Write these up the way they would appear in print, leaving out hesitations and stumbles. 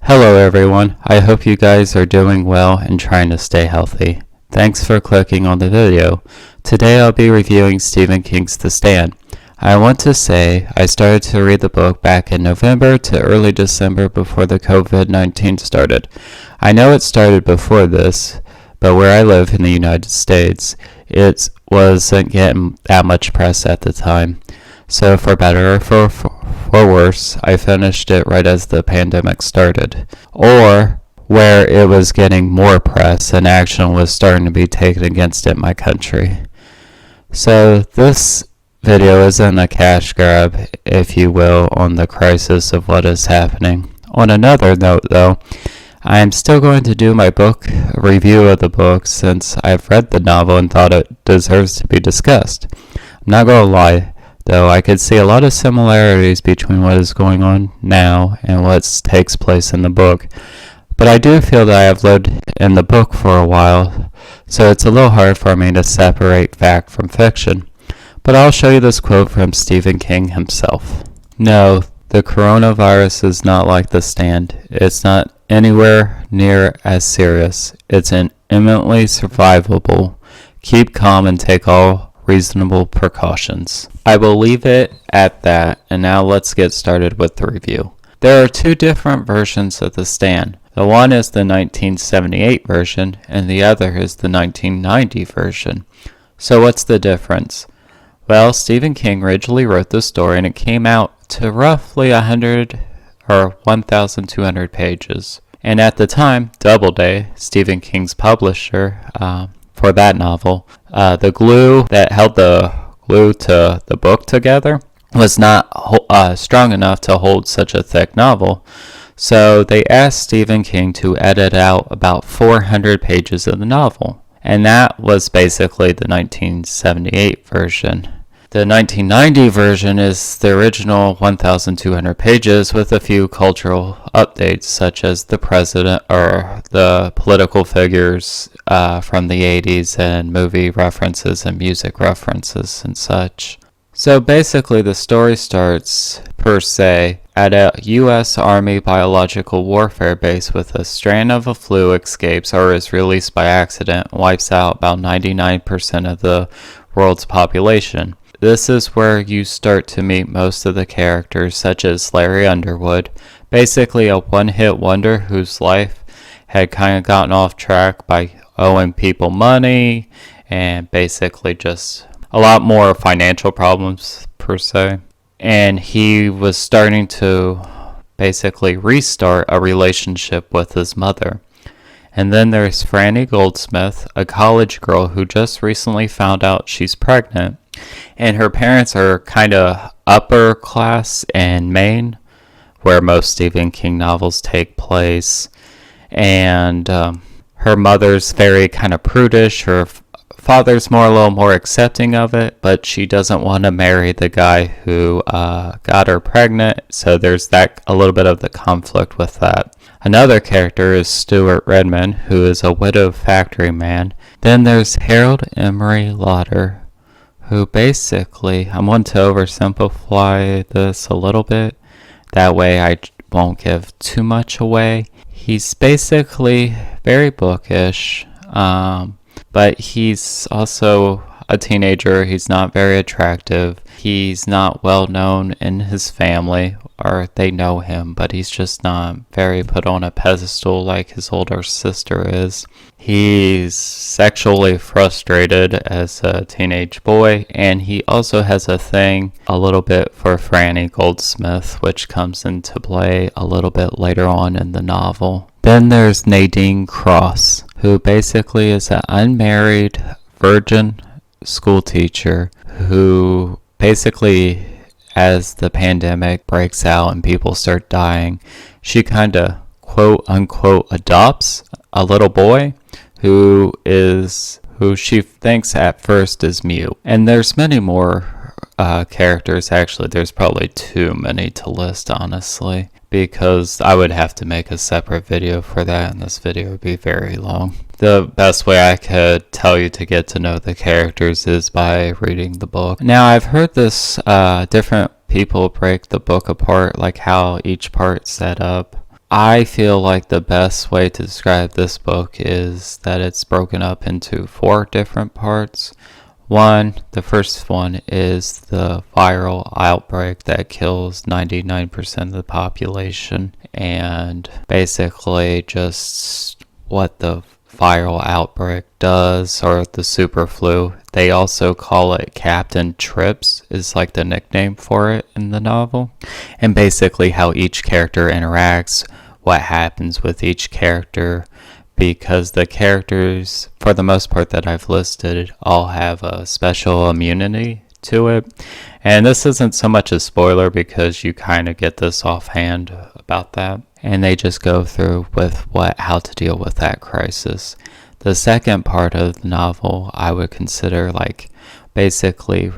Hello everyone, I hope you guys are doing well and trying to stay healthy. Thanks for clicking on the video. Today I'll be reviewing Stephen King's The Stand. I want to say I started to read the book back in November to early December before the COVID-19 started. I know it started before this, but where I live in the United States, it wasn't getting that much press at the time. So for better or for worse, I finished it right as the pandemic started, or where it was getting more press and action was starting to be taken against it in my country. So this video isn't a cash grab, if you will, on the crisis of what is happening. On another note though, I am still going to do my book review of the book since I've read the novel and thought it deserves to be discussed. I'm not going to lie, though I could see a lot of similarities between what is going on now and what takes place in the book. But I do feel that I have lived in the book for a while, so it's a little hard for me to separate fact from fiction. But I'll show you this quote from Stephen King himself. No, the coronavirus is not like The Stand. It's not anywhere near as serious. It's imminently survivable. Keep calm and take all reasonable precautions. I will leave it at that, and now let's get started with the review. There are two different versions of The Stand. The one is the 1978 version, and the other is the 1990 version. So what's the difference? Well, Stephen King originally wrote the story, and it came out to roughly 1,200 pages. And at the time, Doubleday, Stephen King's publisher, for that novel, the glue that held the glue to the book together was not strong enough to hold such a thick novel. So they asked Stephen King to edit out about 400 pages of the novel. And that was basically the 1978 version. The 1990 version is the original 1,200 pages with a few cultural updates, such as the president or the political figures from the 80s and movie references and music references and such. So basically the story starts, per se, at a U.S. Army biological warfare base with a strain of a flu escapes or is released by accident and wipes out about 99% of the world's population. This is where you start to meet most of the characters, such as Larry Underwood, basically a one-hit wonder whose life had kind of gotten off track by owing people money and basically just a lot more financial problems per se. And he was starting to basically restart a relationship with his mother. And then there's Franny Goldsmith, a college girl who just recently found out she's pregnant. And her parents are kind of upper class in Maine, where most Stephen King novels take place. And her mother's very kind of prudish. Her father's a little more accepting of it, but she doesn't want to marry the guy who got her pregnant. So there's that a little bit of the conflict with that. Another character is Stuart Redman, who is a widowed factory man. Then there's Harold Emery Lauder, who basically, I'm going to oversimplify this a little bit. That way I won't give too much away. He's basically very bookish, but he's also a teenager. He's not very attractive. He's not well known in his family, or they know him, but he's just not very put on a pedestal like his older sister is. He's sexually frustrated as a teenage boy, and he also has a thing a little bit for Franny Goldsmith, which comes into play a little bit later on in the novel. Then there's Nadine Cross, who basically is an unmarried virgin school teacher who basically, as the pandemic breaks out and people start dying, she kind of quote unquote adopts a little boy who she thinks at first is mute. And there's many more characters. Actually, there's probably too many to list, honestly, because I would have to make a separate video for that, and this video would be very long. The best way I could tell you to get to know the characters is by reading the book. Now, I've heard this different people break the book apart, like how each part's set up. I feel like the best way to describe this book is that it's broken up into 4 different parts. The first one is the viral outbreak that kills 99% of the population, and basically just what the viral outbreak does, or the super flu. They also call it Captain Trips, is like the nickname for it in the novel, and basically how each character interacts, what happens with each character, because the characters, for the most part that I've listed, all have a special immunity to it. And this isn't so much a spoiler because you kind of get this offhand about that. And they just go through with how to deal with that crisis. The second part of the novel I would consider like basically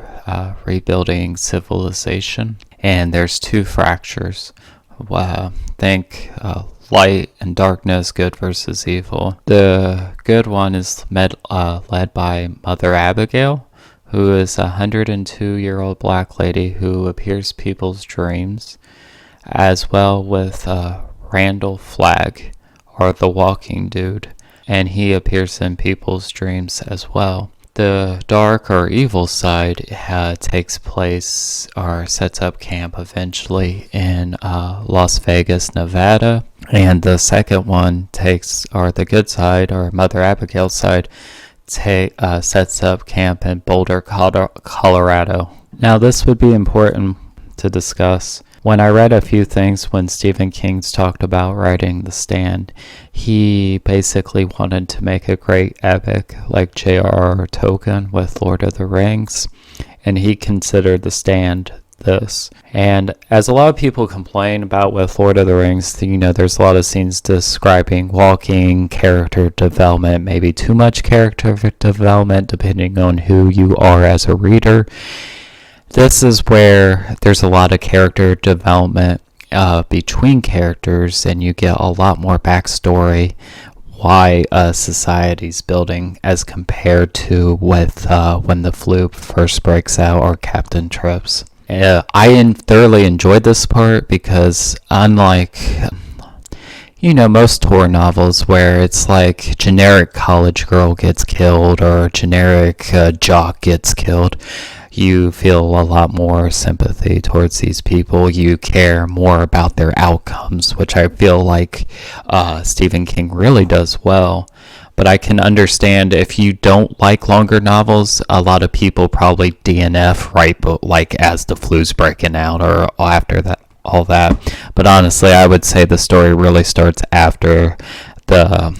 rebuilding civilization. And there's 2 fractures. Think light and darkness, good versus evil. The good one is led by Mother Abigail, who is a 102-year-old black lady who appears people's dreams, as well with Randall Flagg, or the Walking Dude, and he appears in people's dreams as well. The dark or evil side takes place or sets up camp eventually in Las Vegas, Nevada. And the second one the good side, or Mother Abigail's side, sets up camp in Boulder, Colorado. Now this would be important to discuss. When I read a few things when Stephen King's talked about writing The Stand, he basically wanted to make a great epic like J.R.R. Tolkien with Lord of the Rings, and he considered The Stand this. And as a lot of people complain about with Lord of the Rings, there's a lot of scenes describing walking, character development, maybe too much character development depending on who you are as a reader. This is where there's a lot of character development between characters, and you get a lot more backstory why a society's building as compared to with when the flu first breaks out or Captain Trips. I thoroughly enjoyed this part because unlike most horror novels where it's like generic college girl gets killed or generic jock gets killed, you feel a lot more sympathy towards these people. You care more about their outcomes, which I feel like Stephen King really does well. But I can understand if you don't like longer novels, a lot of people probably DNF like as the flu's breaking out or after that, all that. But honestly, I would say the story really starts after the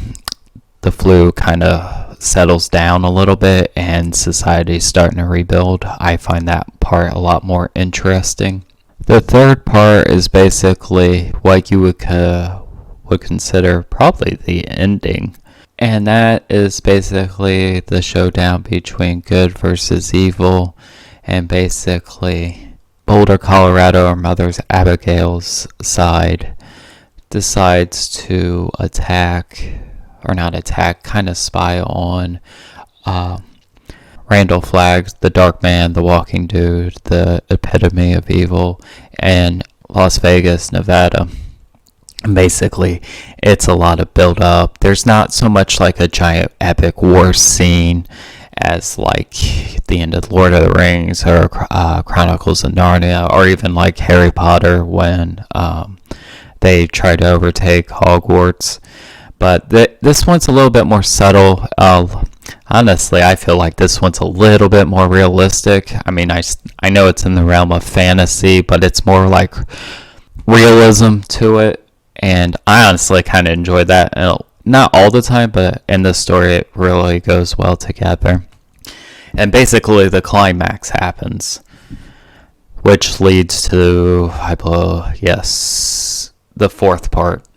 flu kind of settles down a little bit and society's starting to rebuild. I find that part a lot more interesting. The third part is basically what you would consider probably the ending, and that is basically the showdown between good versus evil, and basically Boulder, Colorado, or Mother Abigail's side decides to kind of spy on Randall Flagg, the Dark Man, the Walking Dude, the epitome of evil, and Las Vegas, Nevada. And basically, it's a lot of build up. There's not so much like a giant epic war scene as like the end of Lord of the Rings or Chronicles of Narnia, or even like Harry Potter when they try to overtake Hogwarts. But this one's a little bit more subtle. Honestly, I feel like this one's a little bit more realistic. I mean, I know it's in the realm of fantasy, but it's more like realism to it. And I honestly kind of enjoyed that. Not all the time, but in this story, it really goes well together. And basically, the climax happens, which leads to, the fourth part.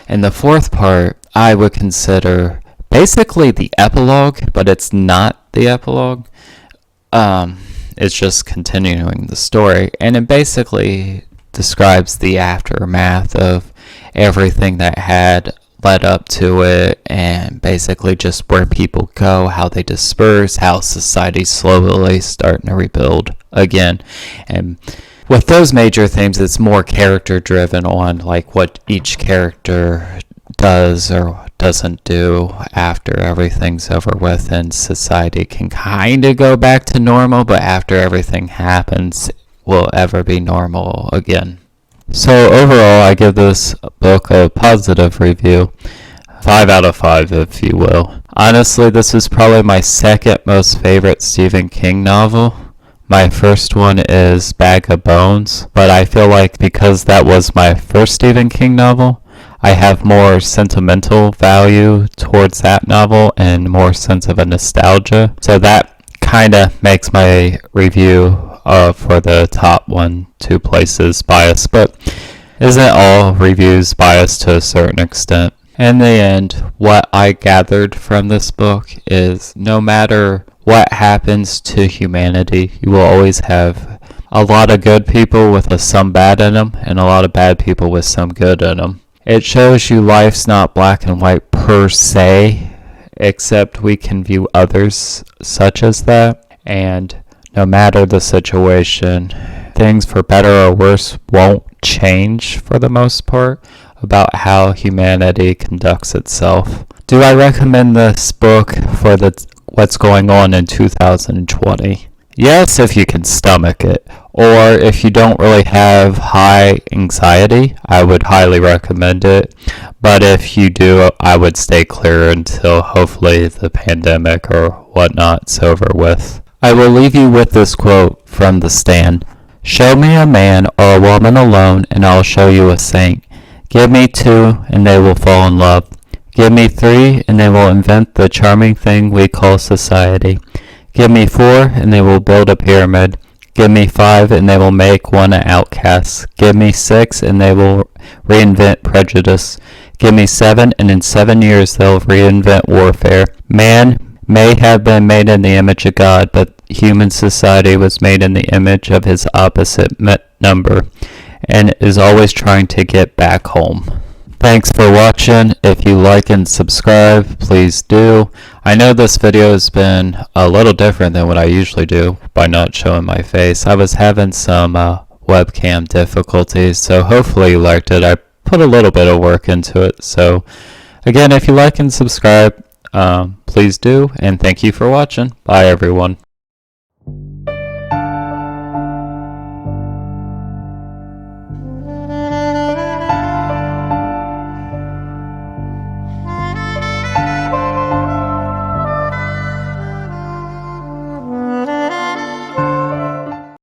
And the fourth part, I would consider basically the epilogue, but it's not the epilogue. It's just continuing the story. And it basically describes the aftermath of everything that had led up to it, and basically just where people go, how they disperse, how society's slowly starting to rebuild again. And with those major themes, it's more character driven on like what each character does or doesn't do after everything's over with, and society can kind of go back to normal, but after everything happens, will ever be normal again. So overall, I give this book a positive review. 5 out of 5, if you will. Honestly, this is probably my second most favorite Stephen King novel. My first one is Bag of Bones, but I feel like because that was my first Stephen King novel, I have more sentimental value towards that novel and more sense of a nostalgia. So that kind of makes my review for the top 1-2 places biased, but isn't all reviews biased to a certain extent? In the end, what I gathered from this book is no matter what happens to humanity, you will always have a lot of good people with some bad in them and a lot of bad people with some good in them. It shows you life's not black and white per se, except we can view others such as that. And no matter the situation, things for better or worse won't change for the most part about how humanity conducts itself. Do I recommend this book for what's going on in 2020? Yes, if you can stomach it. Or if you don't really have high anxiety, I would highly recommend it. But if you do, I would stay clear until hopefully the pandemic or whatnot's over with. I will leave you with this quote from The Stand. "Show me a man or a woman alone, and I'll show you a saint. Give me 2, and they will fall in love. Give me 3, and they will invent the charming thing we call society. Give me 4, and they will build a pyramid. Give me 5, and they will make one an outcast. Give me 6, and they will reinvent prejudice. Give me 7, and in 7 years they'll reinvent warfare. Man may have been made in the image of God, but human society was made in the image of his opposite number, and is always trying to get back home." Thanks for watching. If you like and subscribe, please do. I know this video has been a little different than what I usually do by not showing my face. I was having some webcam difficulties, so hopefully you liked it. I put a little bit of work into it. So again, if you like and subscribe, please do, and thank you for watching. Bye everyone.